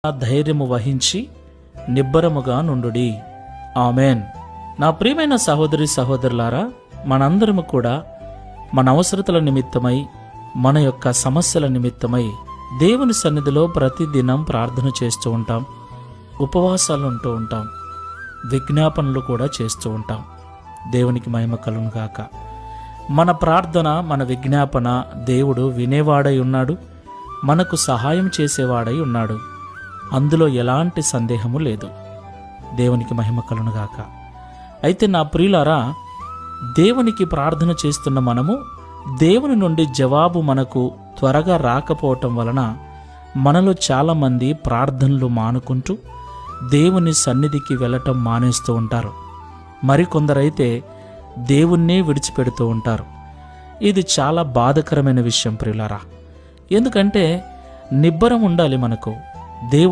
ధైర్యము వహించి నిబ్బరముగా నుండుడి. ఆమెన్. నా ప్రియమైన సహోదరి సహోదరులారా, మనందరము కూడా మన అవసరతల నిమిత్తమై, మన యొక్క సమస్యల నిమిత్తమై దేవుని సన్నిధిలో ప్రతిదినం ప్రార్థన చేస్తూ ఉంటాం, ఉపవాసాలు ఉంటూ ఉంటాం, విజ్ఞాపనలు కూడా చేస్తూ ఉంటాం. దేవునికి మహిమ కలుగును గాక. మన ప్రార్థన, మన విజ్ఞాపన దేవుడు వినేవాడై ఉన్నాడు, మనకు సహాయం చేసేవాడై ఉన్నాడు. అందులో ఎలాంటి సందేహము లేదు. దేవునికి మహిమ కలుగును గాక. అయితే నా ప్రియులారా, దేవునికి ప్రార్థన చేస్తున్న మనము దేవుని నుండి జవాబు మనకు త్వరగా రాకపోవటం వలన మనలో చాలామంది ప్రార్థనలు మానుకుంటూ దేవుని సన్నిధికి వెళ్ళటం మానేస్తూ ఉంటారు. మరికొందరైతే దేవుణ్ణే విడిచిపెడుతూ ఉంటారు. ఇది చాలా బాధకరమైన విషయం ప్రియులారా. ఎందుకంటే నిబ్బరం ఉండాలి మనకు.